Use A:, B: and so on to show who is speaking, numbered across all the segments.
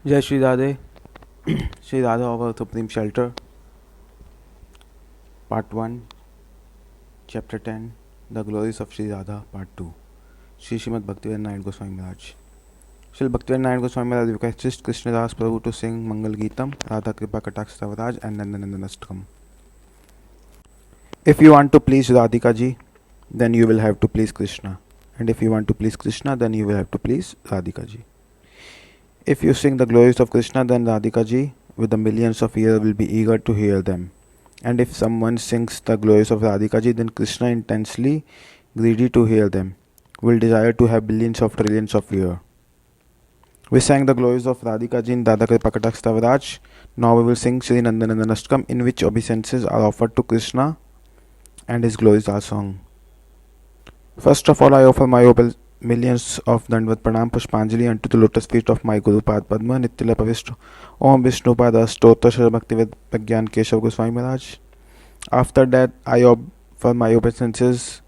A: Jai Sri Radha, Sri Radha, our Supreme Shelter, Part 1, Chapter 10, The Glories of Sri Radha, Part 2, Sri Srimad Bhaktivedanta Goswami Maharaj. Sri Bhaktivedanta Goswami Maharaj requests Krishnadas Prabhu to sing Mangal Geetam, Radha Kripa Kataksh Savaraj and Nandanandanastakam. If you want to please Radhika ji, then you will have to please Krishna. And if you want to please Krishna, then you will have to please Radhika ji. If you sing the glories of Krishna, then Radhika ji, with the millions of ears, will be eager to hear them. And if someone sings the glories of Radhika ji, then Krishna, intensely greedy to hear them, will desire to have billions of trillions of ears. We sang the glories of Radhika ji in Radha Kripa Kataksh Savaraj. Now we will sing Sri Nandanandanastakam, in which obeisances are offered to Krishna and his glories are sung. First of all, I offer my millions of Dandvat Pranam Pushpanjali unto the lotus feet of my Guru Pad Padma Nityala Pavishta Om Vishnu Pada Stotra Shri Bhaktivedanta Pragyan Keshav Goswami Maharaj. After that, I offer my obeisances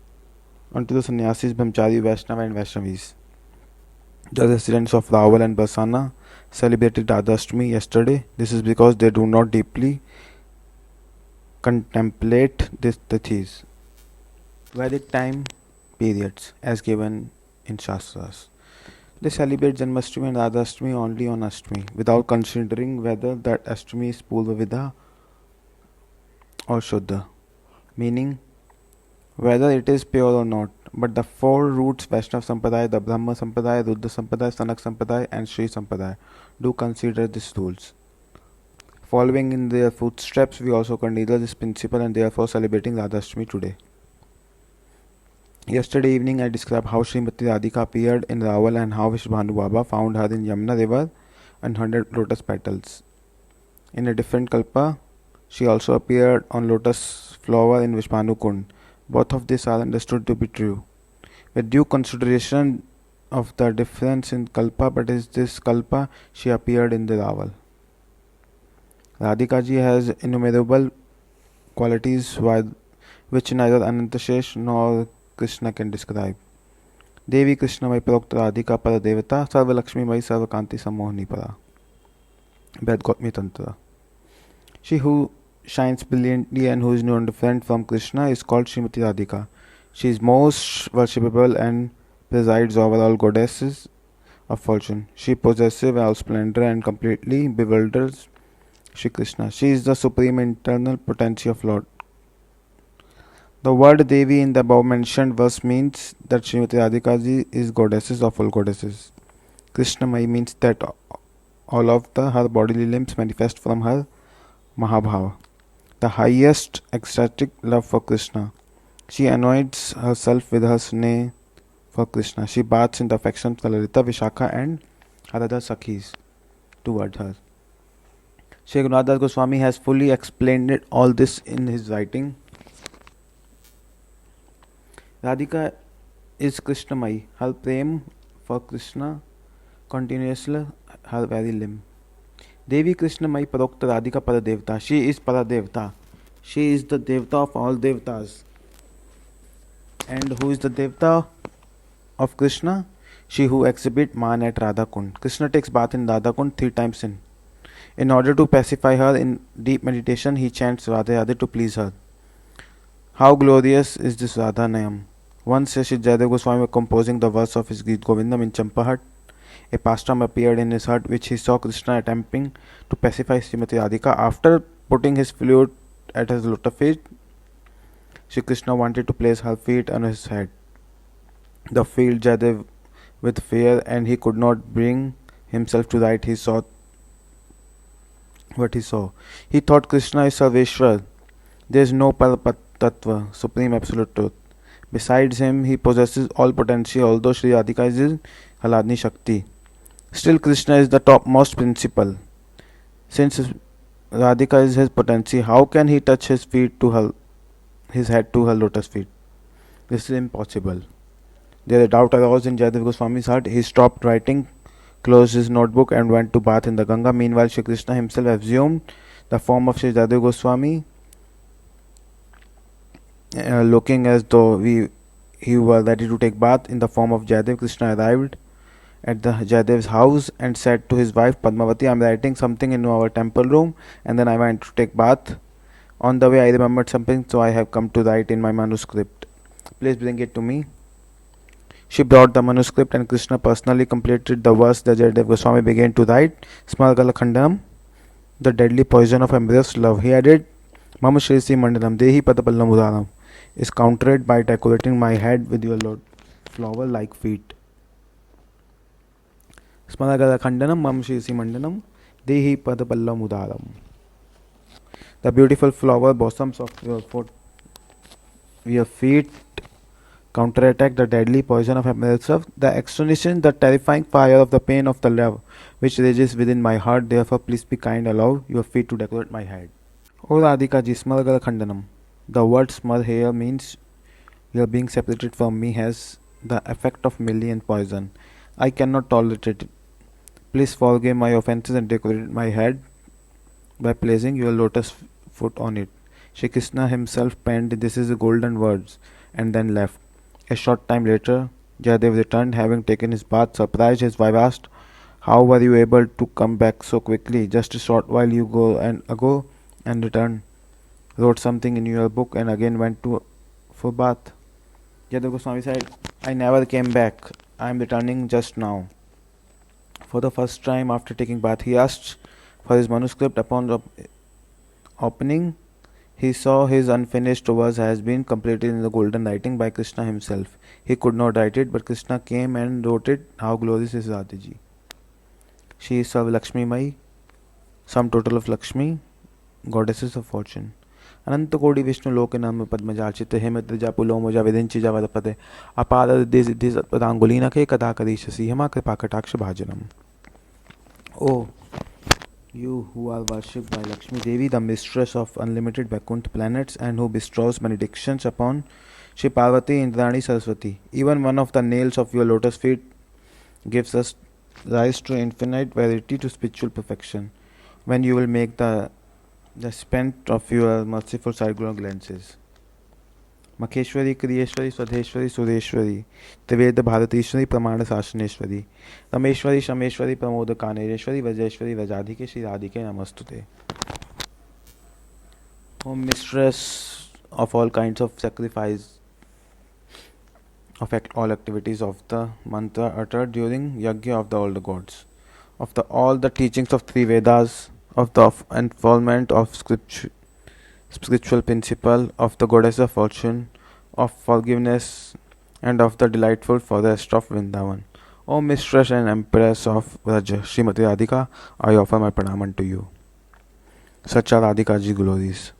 A: unto the sannyasis, brahmachari, Vaishnava and Vaishnavis. The residents of Rawal and Barsana celebrated Radhashtami yesterday. This is because they do not deeply contemplate these tithis, Vedic time periods, as given in Shastras. They celebrate Janmashtami and Radhashtami only on Ashtami, without considering whether that Ashtami is Purva Vidha or Shuddha, meaning whether it is pure or not. But the four roots, Vaishnav Sampradaya, the Brahma Sampradaya, Rudra Sampradaya, Sanak Sampradaya and Sri Sampradaya, do consider these rules. Following in their footsteps, we also consider this principle and therefore celebrating Radhashtami today. Yesterday evening, I described how Srimati Radhika appeared in Rawal and how Vishbhanu Baba found her in Yamuna river and 100 lotus petals. In a different kalpa, she also appeared on lotus flower in Vishbhanu Kund. Both of these are understood to be true. With due consideration of the difference in kalpa, but is this kalpa she appeared in the Rawal. Radhika ji has innumerable qualities which neither Anantashesh nor Krishna can describe. Devi Krishna Mai Prokta Radhika Para Devata Sarva Lakshmi Mai Sarva Kanti Samohni Para. Bed Gotmi Tantra. She who shines brilliantly and who is no different from Krishna is called Srimati Radhika. She is most worshipable and presides over all goddesses of fortune. She possesses all splendor and completely bewilders Shri Krishna. She is the supreme internal potency of Lord. The word Devi in the above mentioned verse means that Srimati Radhika ji is goddesses of all goddesses. Krishna Mai means that all of her bodily limbs manifest from her Mahabhava, the highest ecstatic love for Krishna. She anoints herself with her sneh for Krishna. She baths in the affection of Lalita, Vishakha and her other Sakhis toward her. Sri Radha Goswami has fully explained all this in his writing. Radhika is Krishnamai. Her prem for Krishna continuously her very limb. Devi Krishnamai Parokta Radhika Paradevta. She is Paradevta. She is the Devta of all Devtas. And who is the Devta of Krishna? She who exhibit Man at Radha Kund. Krishna takes bath in Radha Kund 3 times in order to pacify her in deep meditation, he chants Radhe Radhe to please her. How glorious is this Radha Nayam! Once Sri Jayadeva Goswami was composing the verse of his Geet Govindam in Champahat. A pastime appeared in his hut which he saw Krishna attempting to pacify Srimati Radhika. After putting his flute at his lotus feet, Sri Krishna wanted to place her feet on his head. The filled Jayadeva with fear and he could not bring himself to write. He saw what he saw. He thought Krishna is Sarveshwar. There is no Tattva, supreme absolute truth. Besides him, he possesses all potency, although Sri Radhika is his Haladni Shakti. Still, Krishna is the topmost principle. Since Radhika is his potency, how can he touch his head to her lotus feet? This is impossible. There a doubt arose in Jayadeva Goswami's heart. He stopped writing, closed his notebook and went to bath in the Ganga. Meanwhile, Shri Krishna himself assumed the form of Sri Jayadeva Goswami, looking as though he were ready to take bath. In the form of Jayadeva, Krishna arrived at the Jayadev's house and said to his wife Padmavati, I am writing something in our temple room and then I went to take bath. On the way I remembered something, so I have come to write in my manuscript. Please bring it to me. She brought the manuscript and Krishna personally completed the verse that Jayadev Goswami began to write, Smargala Khandam, the deadly poison of embarrassed love. He added, Mama Shri Sri Mandalam Dehi Padapallam Udaram is countered by decorating my head with your flower like feet. Smaragala Khandanam Mam Shri Sri Mandalam Dehi Padapallam Udaram. The beautiful flower blossoms of your feet counterattack the deadly poison of embarrassed love, the extinction, the terrifying fire of the pain of the love which rages within my heart. Therefore, please be kind, allow your feet to decorate my head. O Radhika ji, Smargala Khandanam. The word smar here means your being separated from me has the effect of million poison. I cannot tolerate it. Please forgive my offences and decorate my head by placing your lotus foot on it. Shri Krishna himself penned this is golden words and then left. A short time later, Jayadev returned, having taken his bath. Surprised, his wife asked, how were you able to come back so quickly? Just a short while ago and returned. Wrote something in your book and again went for bath. Jayadev Goswami said, I never came back. I am returning just now. For the first time after taking bath, he asked for his manuscript. Upon opening, he saw his unfinished verse has been completed in the golden writing by Krishna himself. He could not write it, but Krishna came and wrote it. How glorious is Radhaji. She is Sarva Lakshmi Mai, sum total of Lakshmi, goddesses of fortune. अनंत कोटि विष्णु लोक नाम पद्मजार्चित हेमद्रजा पुलोमोजा विदिंचिजा वदपते अपार रिद्धि सिद्धि सत्पदांगुलीनखे कदा करीशसि हेमा कृपा कटाक्ष भाजनम. Oh, you who are worshipped by Lakshmi Devi, the mistress of unlimited Vaikuntha planets and who bestows benedictions upon Shri Parvati, Indrani, Saraswati. Even one of the nails of your lotus feet gives us rise to infinite variety to spiritual perfection when you will make the spent of your merciful side-glow glances. Makheshwari, Kriyeshwari, Swadheshwari, Sureshwari, Triveda Bharatishwari, Pramana Sashaneshwari, Rameshwari, Shameshwari, Pramoda Kanereshwari, Vajeshwari, Vajadhike, Sri Radhike, Namastute. O mistress of all kinds of sacrifice, of all activities of the mantra uttered during Yajna of the older gods, of all the teachings of three Vedas, of the unfoldment of spiritual principle, of the goddess of fortune, of forgiveness, and of the delightful forest of Vrindavan. O mistress and empress of Vraja, Srimati Radhika, I offer my pranam unto you. Such are Radhika ji glories.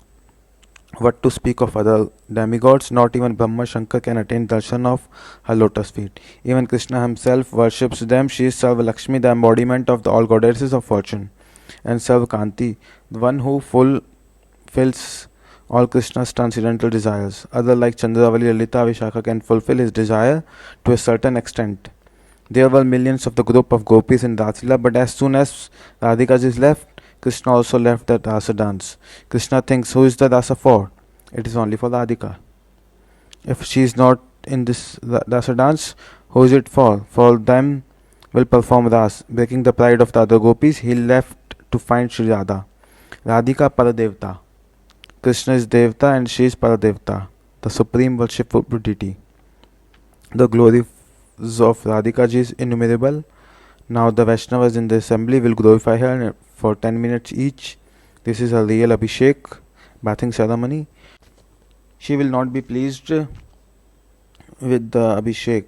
A: What to speak of other demigods? Not even Brahma Shankar can attain darshan of her lotus feet. Even Krishna himself worships them. She is Sarva Lakshmi, the embodiment of all goddesses of fortune, and Sarva Kanti, the one who fulfills all Krishna's transcendental desires. Other like Chandravali, Lalita, Vishakha can fulfill his desire to a certain extent. There were millions of the group of gopis in Rasila, but as soon as Radhika is left, Krishna also left the rasa dance. Krishna thinks, who is the rasa for? It is only for Radhika. If she is not in this rasa dance, who is it for? For them will perform ras. Breaking the pride of the other gopis, he left to find Sri Radha. Radhika Paradevta. Krishna is Devta and she is Paradevta, the supreme worshipful deity. The glories of Radhika ji is innumerable. Now the Vaishnavas in the assembly will glorify her for 10 minutes each. This is a real Abhishek, bathing ceremony. She will not be pleased with the Abhishek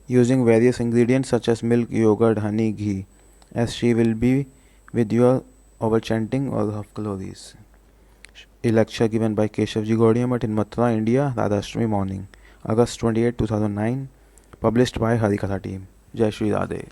A: using various ingredients such as milk, yogurt, honey, ghee, as she will be with your over chanting or of glories. A lecture given by Keshavji Gaudiya Math in Mathura, India, Radhashtami morning, August 28, 2009, published by Harikatha team. Jai Shri Radhe.